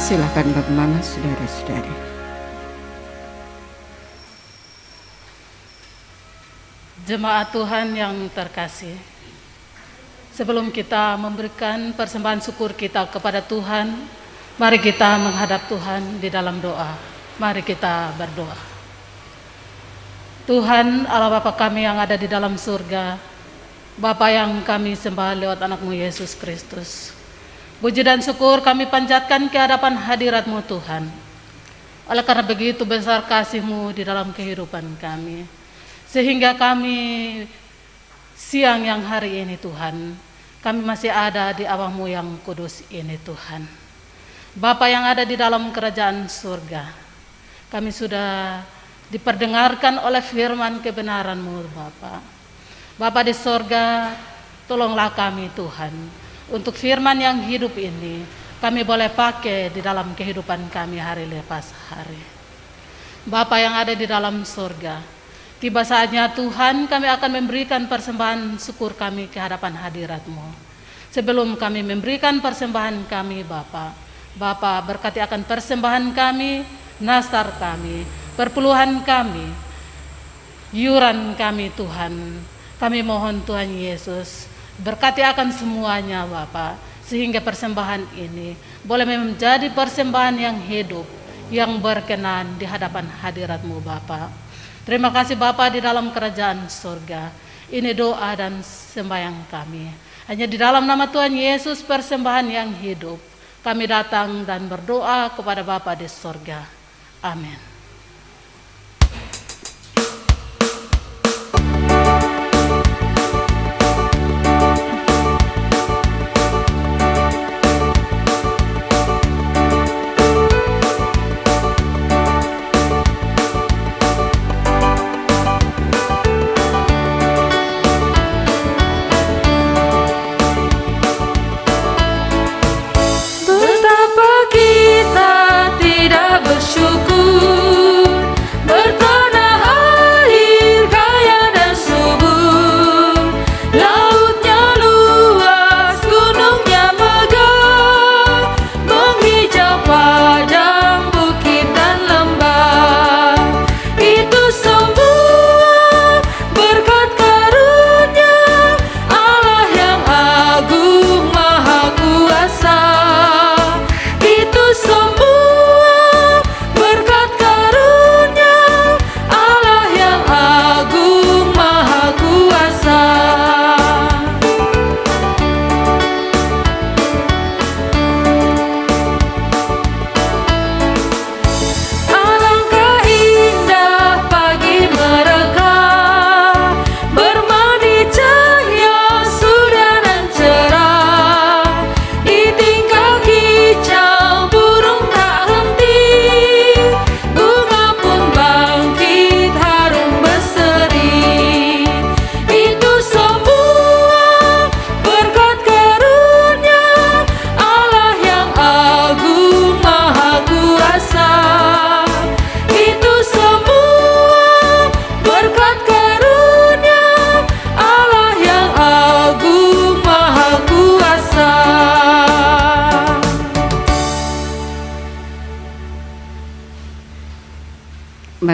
Silakan Bapak Mama, saudara-saudari. Jemaat Tuhan yang terkasih, sebelum kita memberikan persembahan syukur kita kepada Tuhan, mari kita menghadap Tuhan di dalam doa. Mari kita berdoa. Tuhan Allah Bapa kami yang ada di dalam surga, Bapa yang kami sembah lewat anak-Mu Yesus Kristus, puji dan syukur kami panjatkan ke hadapan hadirat-Mu Tuhan. Oleh karena begitu besar kasih-Mu di dalam kehidupan kami, sehingga kami siang yang hari ini Tuhan, kami masih ada di awang-Mu yang kudus ini Tuhan. Bapa yang ada di dalam kerajaan surga, kami sudah diperdengarkan oleh firman kebenaran-Mu Bapa. Bapa di surga, tolonglah kami Tuhan, untuk firman yang hidup ini kami boleh pakai di dalam kehidupan kami hari lepas hari. Bapa yang ada di dalam surga, tiba saatnya Tuhan kami akan memberikan persembahan syukur kami ke hadapan hadirat-Mu. Sebelum kami memberikan persembahan kami Bapa, Bapa berkati akan persembahan kami, nasar kami, perpuluhan kami, yuran kami Tuhan. Kami mohon Tuhan Yesus, berkati akan semuanya Bapa, sehingga persembahan ini boleh menjadi persembahan yang hidup, yang berkenan di hadapan hadirat-Mu Bapa. Terima kasih Bapa di dalam kerajaan surga. Ini doa dan sembahyang kami. Hanya di dalam nama Tuhan Yesus persembahan yang hidup, kami datang dan berdoa kepada Bapa di surga. Amin.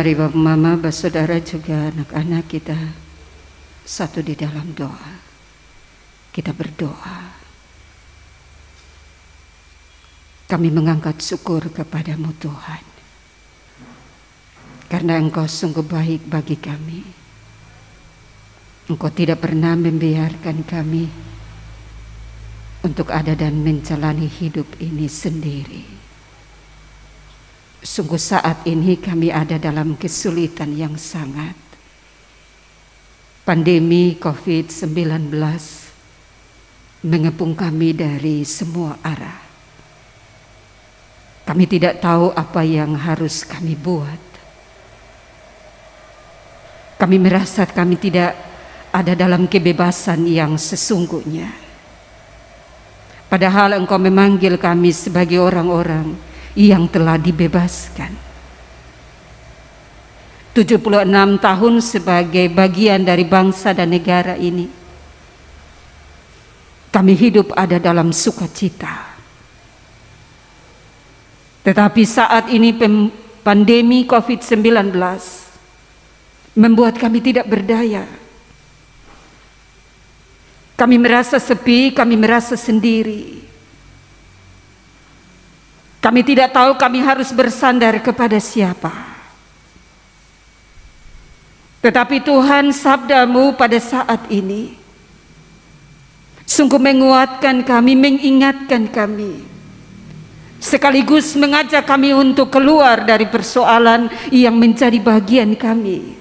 Mari Bapak Mama, Saudara juga anak-anak kita satu di dalam doa. Kita berdoa. Kami mengangkat syukur kepadamu Tuhan. Karena Engkau sungguh baik bagi kami. Engkau tidak pernah membiarkan kami untuk ada dan menjalani hidup ini sendiri. Sungguh saat ini kami ada dalam kesulitan yang sangat. Pandemi COVID-19 mengepung kami dari semua arah. Kami tidak tahu apa yang harus kami buat. Kami merasa kami tidak ada dalam kebebasan yang sesungguhnya. Padahal Engkau memanggil kami sebagai orang-orang yang telah dibebaskan. 76 tahun sebagai bagian dari bangsa dan negara ini, kami hidup ada dalam sukacita. Tetapi saat ini pandemi COVID-19 membuat kami tidak berdaya. Kami merasa sepi, kami merasa sendiri. Kami tidak tahu kami harus bersandar kepada siapa. Tetapi Tuhan, sabdamu pada saat ini sungguh menguatkan kami, mengingatkan kami, sekaligus mengajak kami untuk keluar dari persoalan yang menjadi bagian kami.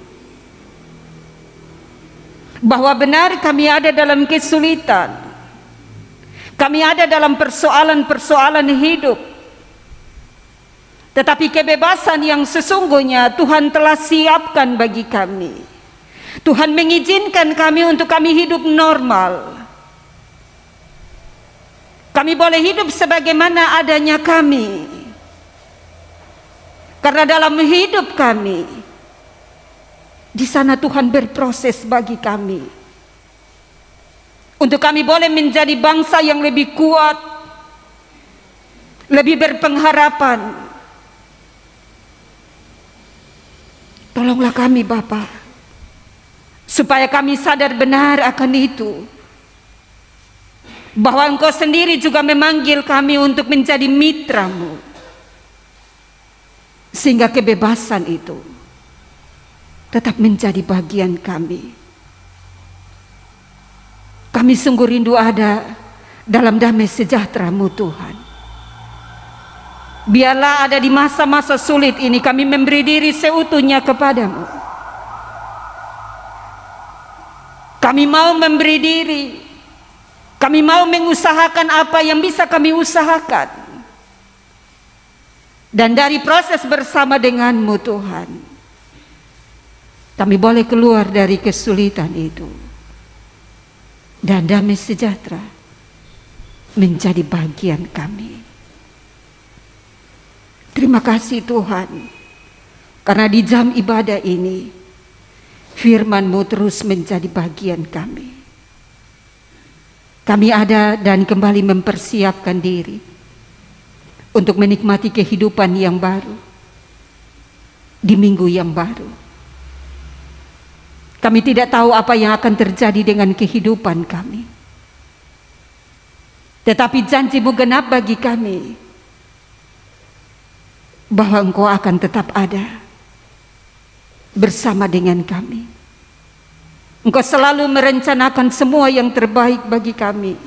Bahwa benar kami ada dalam kesulitan, kami ada dalam persoalan-persoalan hidup. Tetapi kebebasan yang sesungguhnya Tuhan telah siapkan bagi kami. Tuhan mengizinkan kami untuk kami hidup normal. Kami boleh hidup sebagaimana adanya kami. Karena dalam hidup kami, di sana Tuhan berproses bagi kami. Untuk kami boleh menjadi bangsa yang lebih kuat, lebih berpengharapan. Tolonglah kami Bapa, supaya kami sadar benar akan itu. Bahwa Engkau sendiri juga memanggil kami untuk menjadi mitra-Mu. Sehingga kebebasan itu tetap menjadi bagian kami. Kami sungguh rindu ada dalam damai sejahtera-Mu Tuhan. Biarlah ada di masa-masa sulit ini kami memberi diri seutuhnya kepadamu. Kami mau memberi diri. Kami mau mengusahakan apa yang bisa kami usahakan. Dan dari proses bersama denganmu Tuhan, kami boleh keluar dari kesulitan itu. Dan damai sejahtera menjadi bagian kami. Terima kasih Tuhan, karena di jam ibadah ini firman-Mu terus menjadi bagian kami. Kami ada dan kembali mempersiapkan diri untuk menikmati kehidupan yang baru di minggu yang baru. Kami tidak tahu apa yang akan terjadi dengan kehidupan kami. Tetapi janji-Mu genap bagi kami, bahwa Engkau akan tetap ada bersama dengan kami. Engkau selalu merencanakan semua yang terbaik bagi kami.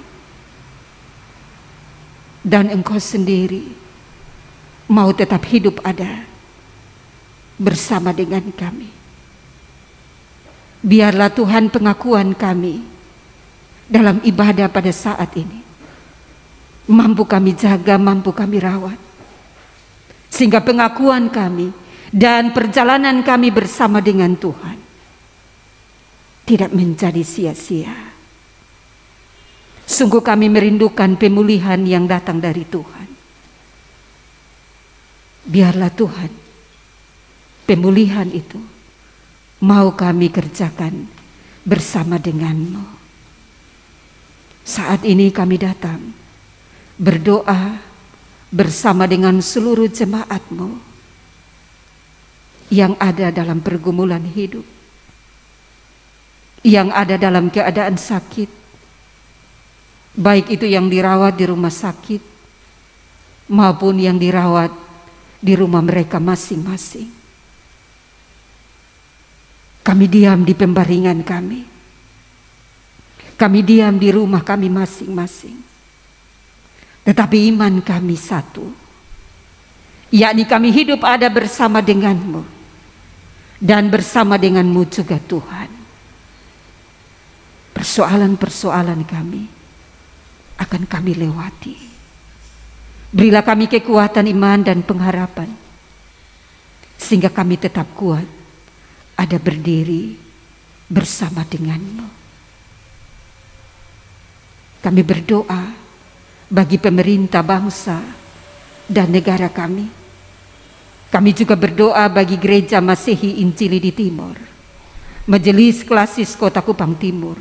Dan Engkau sendiri mau tetap hidup ada bersama dengan kami. Biarlah Tuhan pengakuan kami dalam ibadah pada saat ini mampu kami jaga, mampu kami rawat. Sehingga pengakuan kami dan perjalanan kami bersama dengan Tuhan tidak menjadi sia-sia. Sungguh kami merindukan pemulihan yang datang dari Tuhan. Biarlah Tuhan, pemulihan itu mau kami kerjakan bersama dengan-Mu. Saat ini kami datang berdoa bersama dengan seluruh jemaat-Mu yang ada dalam pergumulan hidup, yang ada dalam keadaan sakit, baik itu yang dirawat di rumah sakit maupun yang dirawat di rumah mereka masing-masing. Kami diam di pembaringan kami. Kami diam di rumah kami masing-masing. Tetapi iman kami satu, yakni kami hidup ada bersama denganmu dan bersama denganmu juga Tuhan. Persoalan-persoalan kami akan kami lewati. Berilah kami kekuatan iman dan pengharapan, sehingga kami tetap kuat ada berdiri bersama denganmu. Kami berdoa bagi pemerintah bangsa dan negara kami. Kami juga berdoa bagi gereja Masehi Injili di Timur, Majelis Klasis Kota Kupang Timur,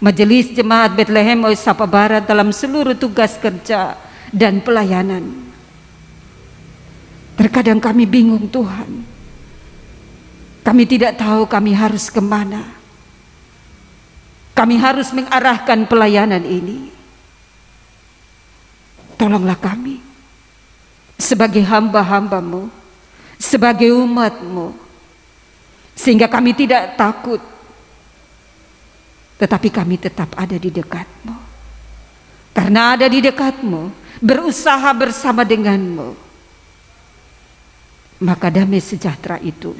Majelis Jemaat Bethlehem Oisapa Barat dalam seluruh tugas kerja dan pelayanan. Terkadang kami bingung Tuhan. Kami tidak tahu kami harus kemana. Kami harus mengarahkan pelayanan ini. Tolonglah kami sebagai hamba-hambamu, sebagai umatmu, sehingga kami tidak takut, tetapi kami tetap ada di dekatmu. Karena ada di dekatmu, berusaha bersama denganmu, maka damai sejahtera itu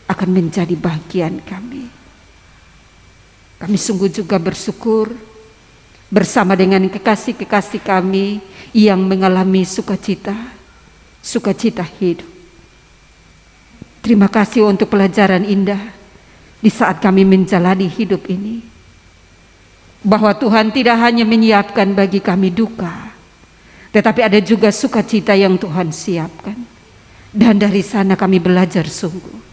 akan menjadi bagian kami. Kami sungguh juga bersyukur bersama dengan kekasih-kekasih kami yang mengalami sukacita hidup. Terima kasih untuk pelajaran indah di saat kami menjalani hidup ini, bahwa Tuhan tidak hanya menyiapkan bagi kami duka, tetapi ada juga sukacita yang Tuhan siapkan. Dan dari sana kami belajar sungguh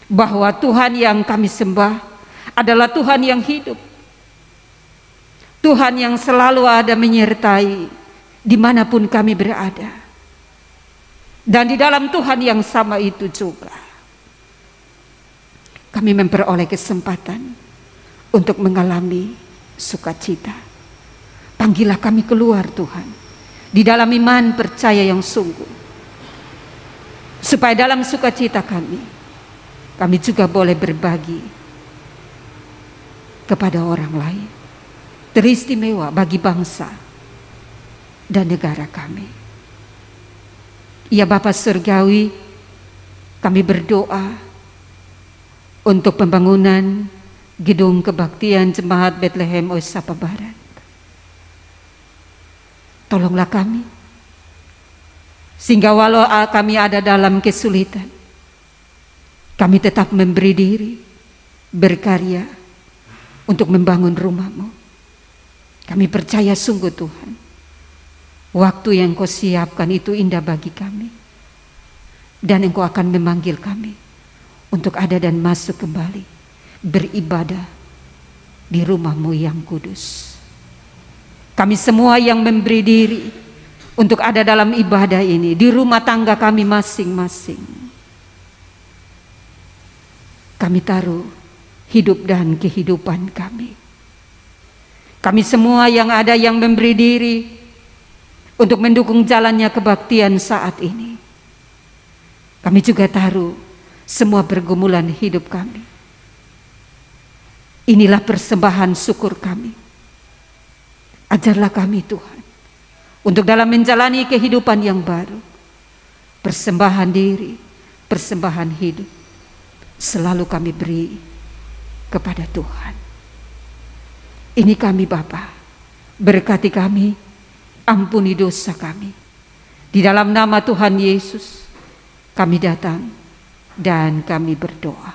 bahwa Tuhan yang kami sembah adalah Tuhan yang hidup, Tuhan yang selalu ada menyertai dimanapun kami berada. Dan di dalam Tuhan yang sama itu juga kami memperoleh kesempatan untuk mengalami sukacita. Panggillah kami keluar Tuhan di dalam iman percaya yang sungguh, supaya dalam sukacita kami juga boleh berbagi kepada orang lain, teristimewa bagi bangsa dan negara kami. Ya Bapa Surgawi, kami berdoa untuk pembangunan gedung kebaktian Jemaat Bethlehem Oisapa Barat. Tolonglah kami, sehingga walau kami ada dalam kesulitan, kami tetap memberi diri, berkarya untuk membangun rumah-Mu. Kami percaya sungguh Tuhan, waktu yang Kau siapkan itu indah bagi kami, dan Engkau akan memanggil kami untuk ada dan masuk kembali beribadah di rumah-Mu yang kudus. Kami semua yang memberi diri untuk ada dalam ibadah ini di rumah tangga kami masing-masing, kami taruh hidup dan kehidupan kami. Kami semua yang ada yang memberi diri untuk mendukung jalannya kebaktian saat ini, kami juga taruh semua pergumulan hidup kami. Inilah persembahan syukur kami. Ajarlah kami Tuhan untuk dalam menjalani kehidupan yang baru, persembahan diri, persembahan hidup selalu kami beri kepada Tuhan. Ini kami Bapa, berkati kami, ampuni dosa kami. Di dalam nama Tuhan Yesus kami datang dan kami berdoa.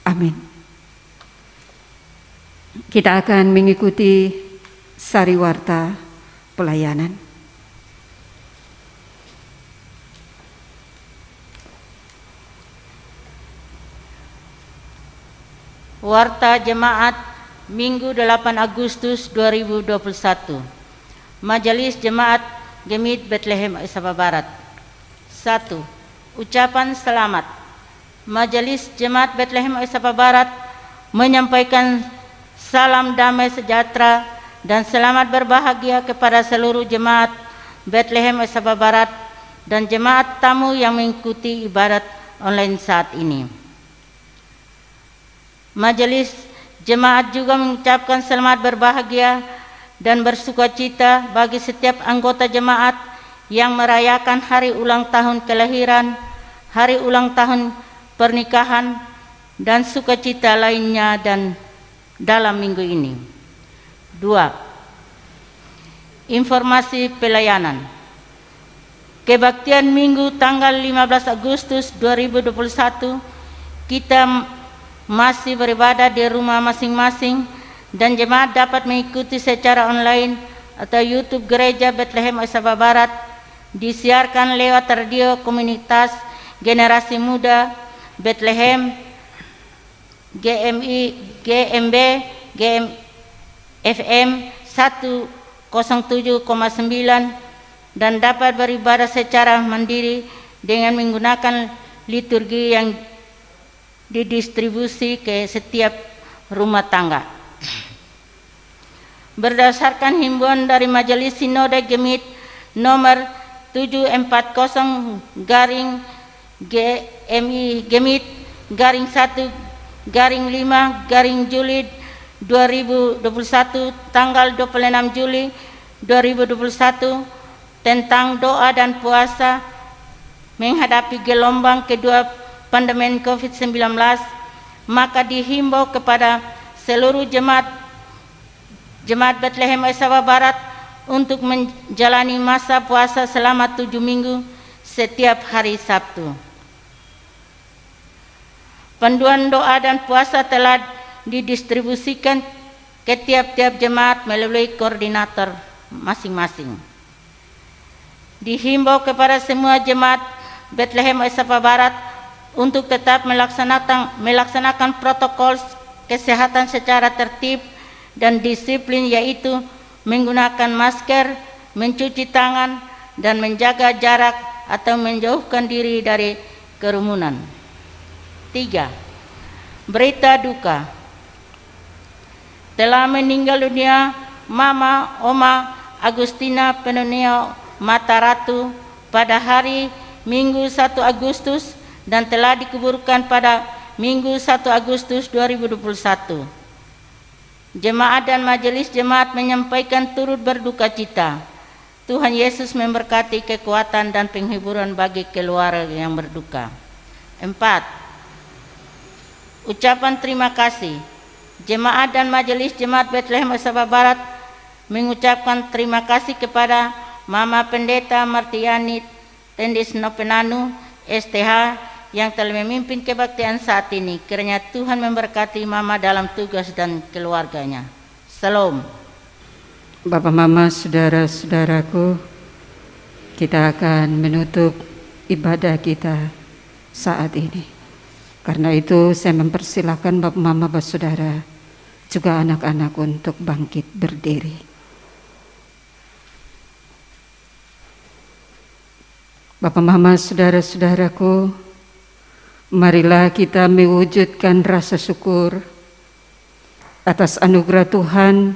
Amin. Kita akan mengikuti sariwarta pelayanan. Warta Jemaat Minggu 8 Agustus 2021. Majelis Jemaat Gemit Bethlehem Oisapa Barat. 1. Ucapan selamat. Majelis Jemaat Bethlehem Oisapa Barat menyampaikan salam damai sejahtera dan selamat berbahagia kepada seluruh jemaat Bethlehem Oisapa Barat dan jemaat tamu yang mengikuti ibadat online saat ini. Majelis Jemaat juga mengucapkan selamat berbahagia dan bersukacita bagi setiap anggota jemaat yang merayakan hari ulang tahun kelahiran, hari ulang tahun pernikahan, dan sukacita lainnya dan dalam minggu ini. 2. Informasi pelayanan. Kebaktian Minggu tanggal 15 Agustus 2021 kita masih beribadah di rumah masing-masing dan jemaat dapat mengikuti secara online atau YouTube Gereja Bethlehem Oisapa Barat, disiarkan lewat radio komunitas Generasi Muda Bethlehem GMI, GMB, FM 107,9 dan dapat beribadah secara mandiri dengan menggunakan liturgi yang didistribusi ke setiap rumah tangga. Berdasarkan himbauan dari Majelis Sinode Gemit nomor 740/GMI Gemit _1/5/Juli 2021 tanggal 26 Juli 2021 tentang doa dan puasa menghadapi gelombang kedua pandemi COVID-19, maka dihimbau kepada seluruh jemaat Bethlehem Oisapa Barat untuk menjalani masa puasa selama 7 minggu setiap hari Sabtu. Panduan doa dan puasa telah didistribusikan ke tiap-tiap jemaat melalui koordinator masing-masing. Dihimbau kepada semua jemaat Bethlehem Oisapa Barat untuk tetap melaksanakan protokol kesehatan secara tertib dan disiplin, yaitu menggunakan masker, mencuci tangan, dan menjaga jarak atau menjauhkan diri dari kerumunan. 3. Berita duka. Telah meninggal dunia Mama Oma Agustina Penunio Mataratu pada hari Minggu 1 Agustus dan telah dikuburkan pada Minggu 1 Agustus 2021. Jemaat dan majelis jemaat menyampaikan turut berduka cita. Tuhan Yesus memberkati kekuatan dan penghiburan bagi keluarga yang berduka. 4. Ucapan terima kasih. Jemaat dan majelis jemaat Bethlehem Oisapa Barat mengucapkan terima kasih kepada Mama Pendeta Martiani Tendis Nopenanu STH yang telah memimpin kebaktian saat ini. Kiranya Tuhan memberkati Mama dalam tugas dan keluarganya. Salam. Bapak, Mama, saudara-saudaraku, kita akan menutup ibadah kita saat ini. Karena itu saya mempersilahkan Bapak, Mama, Bapak, saudara, juga anak-anak untuk bangkit berdiri. Bapak, Mama, saudara-saudaraku, marilah kita mewujudkan rasa syukur atas anugerah Tuhan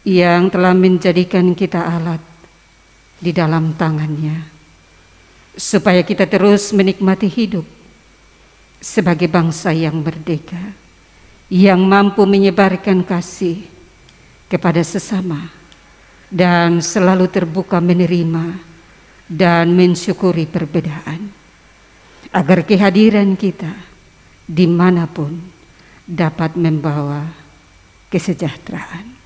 yang telah menjadikan kita alat di dalam tangannya, supaya kita terus menikmati hidup sebagai bangsa yang merdeka, yang mampu menyebarkan kasih kepada sesama dan selalu terbuka menerima dan mensyukuri perbedaan, agar kehadiran kita dimanapun dapat membawa kesejahteraan.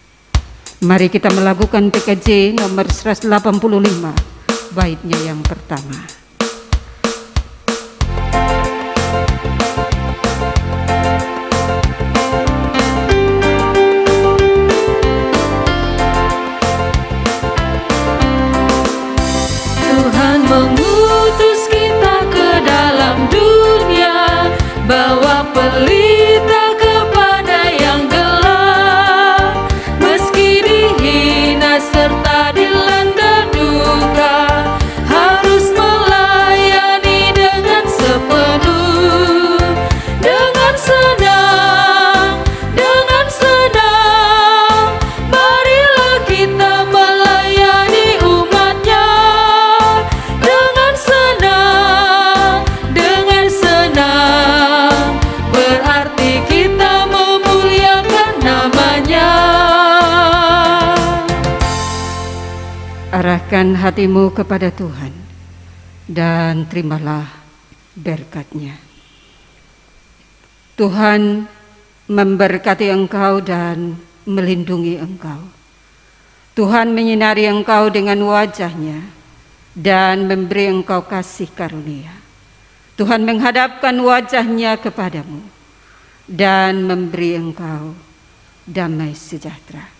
Mari kita melakukan PKJ nomor 185, baitnya yang pertama. Tuhan mengutus kita ke dalam dunia, bawa pelita kepada yang gelap. Meski dihina serta dilanda duka, harus melawan Arahkan hatimu kepada Tuhan dan terimalah berkat-Nya. Tuhan memberkati engkau dan melindungi engkau. Tuhan menyinari engkau dengan wajah-Nya dan memberi engkau kasih karunia. Tuhan menghadapkan wajah-Nya kepadamu dan memberi engkau damai sejahtera.